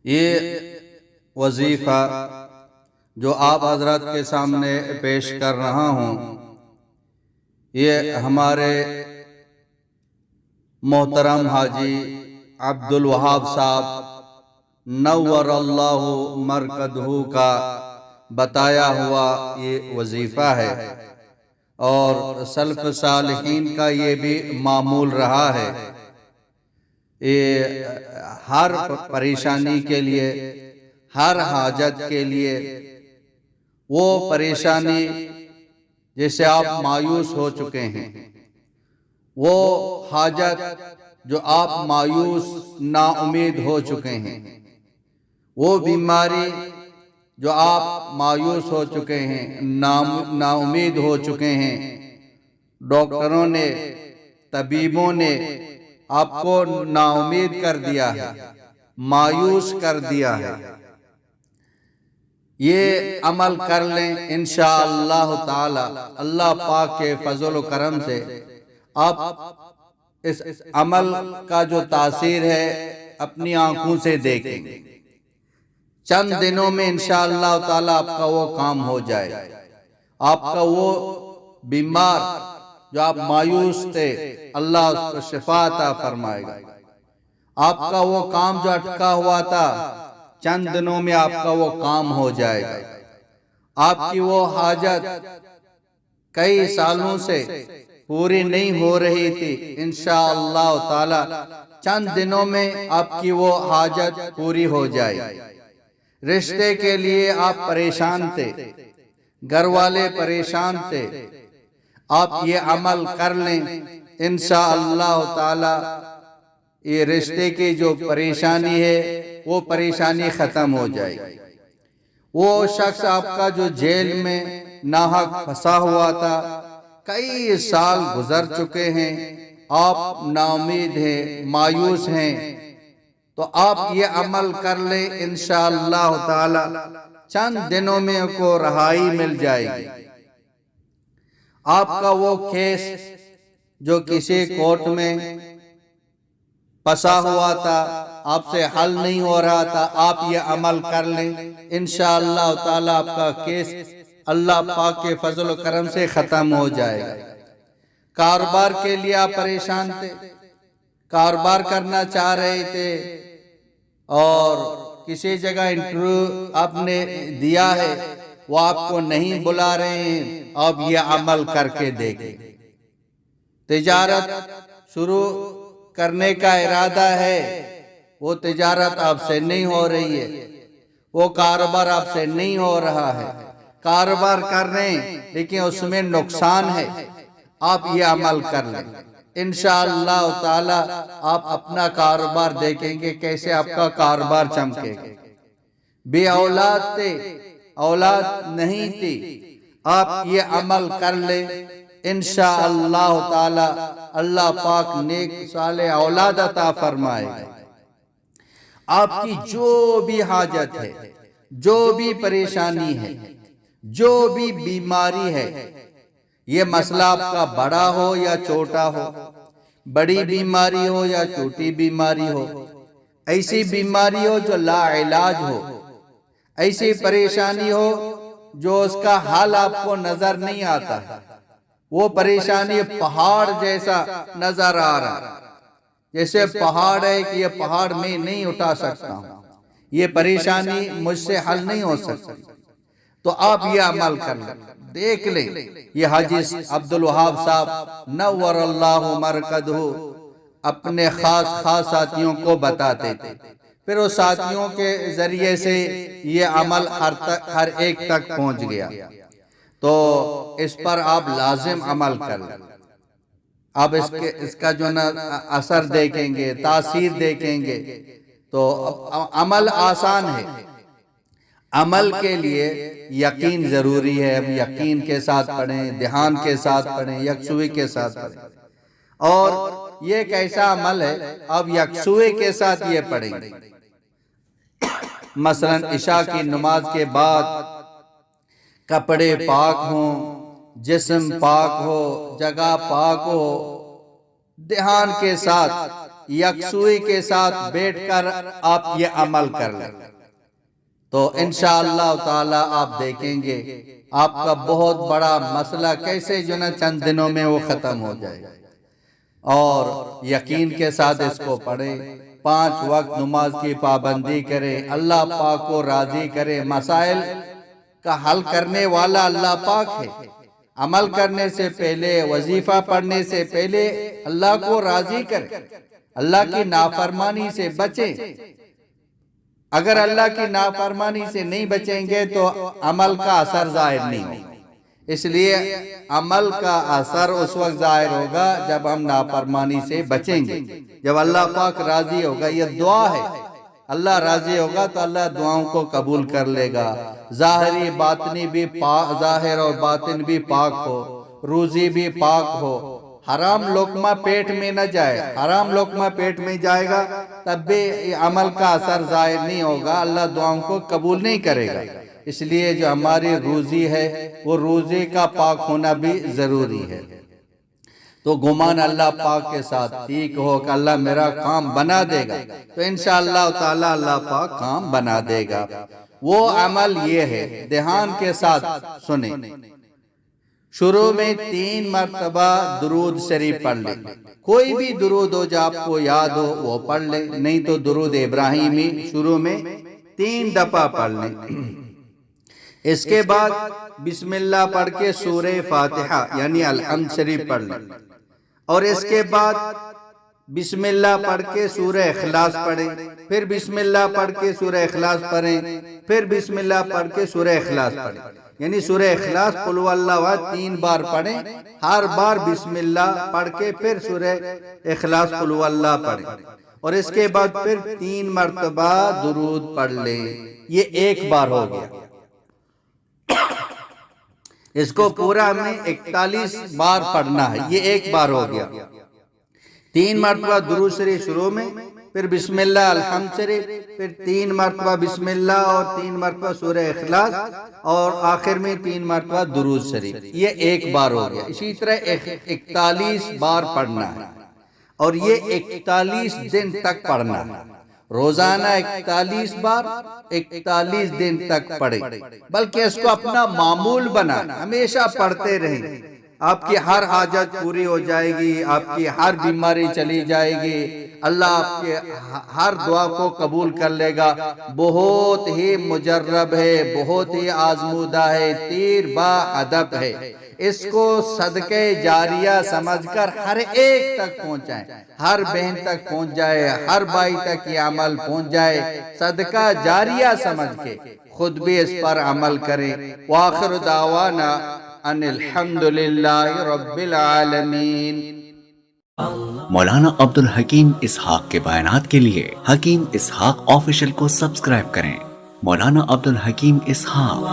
یہ وظیفہ جو آپ حضرات کے سامنے پیش کر رہا ہوں، یہ ہمارے محترم حاجی عبدالوہاب صاحب نور اللہ مرکزہ کا بتایا ہوا یہ وظیفہ ہے، اور سلف صالحین کا یہ بھی معمول رہا ہے۔ یہ ہر پریشانی کے لیے، ہر حاجت کے لیے، وہ پریشانی جس سے آپ مایوس ہو چکے ہیں، وہ حاجت جو آپ مایوس نا امید ہو چکے ہیں، وہ بیماری جو آپ مایوس ہو چکے ہیں، نا امید ہو چکے ہیں، ڈاکٹروں نے، طبیبوں نے آپ کو نا امید کر دیا ہے، مایوس کر دیا ہے، یہ عمل کر لیں انشاءاللہ تعالی۔ اللہ پاک کے فضل و کرم سے آپ اس عمل کا جو تاثیر ہے اپنی آنکھوں سے دیکھیں گے۔ چند دنوں میں انشاءاللہ تعالی آپ کا وہ کام ہو جائے، آپ کا وہ بیمار جو آپ مایوس تھے، اللہ اس کو شفا عطا فرمائے گا۔ آپ کا وہ کام جو اٹکا ہوا تھا، چند دنوں میں آپ کا وہ کام ہو جائے گا۔ آپ کی وہ حاجت کئی سالوں سے پوری نہیں ہو رہی تھی، انشاءاللہ تعالی چند دنوں میں آپ کی وہ حاجت پوری ہو جائے گی۔ رشتے کے لیے آپ پریشان تھے، گھر والے پریشان تھے، آپ یہ عمل کر لیں انشاءاللہ تعالی یہ رشتے کی جو پریشانی ہے وہ پریشانی ختم ہو جائے گی۔ وہ شخص آپ کا جو جیل میں ناحق پھنسا ہوا تھا، کئی سال گزر چکے ہیں، آپ نا امید ہیں، مایوس ہیں، تو آپ یہ عمل کر لیں انشاءاللہ تعالی چند دنوں میں کو رہائی مل جائے گی۔ آپ کا وہ کیس جو کسی کورٹ میں پھنسا ہوا تھا، آپ سے حل نہیں ہو رہا تھا، آپ یہ عمل کر لیں انشاءاللہ تعالی آپ کا کیس اللہ پاک کے فضل و کرم سے ختم ہو جائے گا۔ کاروبار کے لیے آپ پریشان تھے، کاروبار کرنا چاہ رہے تھے اور کسی جگہ انٹرویو آپ نے دیا ہے، وہ آپ کو نہیں بلا رہے ہیں، اب یہ عمل کر کے دیکھیں۔ تجارت شروع کرنے کا ارادہ ہے، وہ تجارت آپ سے نہیں ہو رہی ہے، وہ کاروبار آپ سے نہیں ہو رہا ہے، کاروبار کر رہے ہیں لیکن اس میں نقصان ہے، آپ یہ عمل کر لیں انشاءاللہ تعالی آپ اپنا کاروبار دیکھیں گے کیسے آپ کا کاروبار چمکے گا۔ بے اولاد تھے، اولاد نہیں تھی، آپ یہ عمل کر لیں انشاءاللہ تعالی اللہ پاک نیک صالح اولاد عطا فرمائے گا۔ آپ کی جو بھی حاجت ہے، جو بھی پریشانی ہے، جو بھی بیماری ہے، یہ مسئلہ آپ کا بڑا ہو یا چھوٹا ہو، بڑی بیماری ہو یا چھوٹی بیماری ہو، ایسی بیماری ہو جو لا علاج ہو، ایسی پریشانی ہو جو اس کا حل آپ کو نظر نہیں آتا ہے، وہ پریشانی پہاڑ جیسا نظر آ رہا، جیسے پہاڑ ہے کہ یہ پہاڑ میں نہیں اٹھا سکتا ہوں، یہ پریشانی مجھ سے حل نہیں ہو سکتی، تو آپ یہ عمل کر لیں، دیکھ لیں۔ یہ حاجی عبدالوہاب صاحب نور اللہ مرکزہ اپنے خاص ساتھیوں کو بتاتے تھے، پھر وہ ساتھیوں کے ذریعے سے یہ عمل ہر ایک تک پہنچ گیا، تو اس پر آپ لازم عمل کر لیں۔ آپ اس کا جو اثر دیکھیں گے، تاثیر دیکھیں گے، تو عمل آسان ہے۔ عمل کے لیے یقین ضروری ہے، ہم یقین کے ساتھ پڑھیں، دھیان کے ساتھ پڑھیں، یکسوئی کے ساتھ پڑھیں، اور یہ ایک ایسا عمل ہے اب یکسوئی کے ساتھ یہ پڑھیں گے۔ مثلا عشاء کی نماز کے بعد کپڑے پاک ہوں، جسم پاک ہو، جگہ پاک ہو، دھیان کے ساتھ یکسوئی کے ساتھ بیٹھ کر آپ یہ عمل کر لیں تو انشاءاللہ تعالی آپ دیکھیں گے آپ کا بہت بڑا مسئلہ کیسے جو نا چند دنوں میں وہ ختم ہو جائے گا۔ اور یقین کے ساتھ اس کو پڑھیں، 5 وقت نماز کی پابندی کریں، اللہ پاک کو راضی کریں۔ مسائل کا حل کرنے والا اللہ پاک ہے۔ عمل کرنے سے پہلے، وظیفہ پڑھنے سے پہلے اللہ کو راضی کریں، اللہ کی نافرمانی سے بچیں۔ اگر اللہ کی نافرمانی سے نہیں بچیں گے تو عمل کا اثر ظاہر نہیں ہوگا۔ اس لیے عمل کا اثر اس وقت ظاہر ہوگا جب ہم نافرمانی سے بچیں گے، جب اللہ پاک راضی ہوگا۔ یہ دعا ہے، اللہ راضی ہوگا تو اللہ دعاؤں کو قبول کر لے گا۔ ظاہری باطنی بھی ظاہر اور باطن بھی پاک ہو، روزی بھی پاک ہو، حرام لقمہ پیٹ میں نہ جائے۔ حرام لقمہ پیٹ میں جائے گا تب بھی عمل کا اثر ظاہر نہیں ہوگا، اللہ دعاؤں کو قبول نہیں کرے گا۔ اس لیے جو ہماری روزی ہے وہ روزی کا پاک ہونا بھی ضروری ہے۔ تو گمان اللہ پاک کے ساتھ ٹھیک ہو کہ اللہ میرا کام بنا دے گا تو انشاءاللہ تعالی اللہ پاک کام بنا دے گا۔ وہ عمل یہ ہے، دھیان کے ساتھ سنیں۔ شروع میں 3 مرتبہ درود شریف پڑھ لیں، کوئی بھی درود ہو جو آپ کو یاد ہو وہ پڑھ لیں، نہیں تو درود ابراہیمی شروع میں 3 دفعہ پڑھ لیں۔ اس کے بعد بسم اللہ پڑھ کے سورہ فاتحہ یعنی الحمد شریف پڑھ لیں، اور اس کے بعد بسم اللہ پڑھ کے سورہ اخلاص پڑھیں، پھر بسم اللہ پڑھ کے سورہ اخلاص پڑھیں، پھر بسم اللہ پڑھ کے سورہ اخلاص پڑھیں، یعنی سورہ اخلاص قل هو اللہ احد 3 بار پڑھیں، ہر بار بسم اللہ پڑھ کے پھر سورہ اخلاص قل هو اللہ پڑھیں، اور اس کے بعد پھر 3 مرتبہ درود پڑھ لیں۔ یہ 1 بار ہو گیا۔ اس کو پورا ہمیں 41 بار پڑھنا ہے، یہ 1 بار ہو گیا۔ 3 مرتبہ درود شریف شروع میں، پھر بسم اللہ الحمد شریف، پھر 3 مرتبہ بسم اللہ اور 3 مرتبہ سورہ اخلاص، اور آخر میں 3 مرتبہ درود شریف، یہ 1 بار ہو گیا۔ اسی طرح 41 بار پڑھنا ہے، اور یہ 41 دن تک پڑھنا ہے۔ روزانہ 41 بار 41 دن تک پڑھیں، بلکہ اس کو اپنا معمول بنائیں، ہمیشہ پڑھتے رہیں۔ آپ کی ہر حاجت پوری ہو جائے گی، آپ کی ہر بیماری چلی جائے گی، اللہ آپ کے ہر دعا کو قبول کر لے گا۔ بہت ہی مجرب ہے، بہت ہی آزمودہ ہے، تیر با ہدف ہے۔ اس کو صدقہ جاریہ سمجھ کر ہر ایک تک پہنچائیں، ہر بہن تک پہنچ جائے، ہر بھائی تک یہ عمل پہنچ جائے، صدقہ جاریہ سمجھ کے خود بھی اس پر عمل کریں۔ وآخر دعوانا ان الحمدللہ رب العالمین۔ مولانا عبدالحکیم اسحاق کے بیانات کے لیے حکیم اسحاق آفیشل کو سبسکرائب کریں۔ مولانا عبدالحکیم اسحاق۔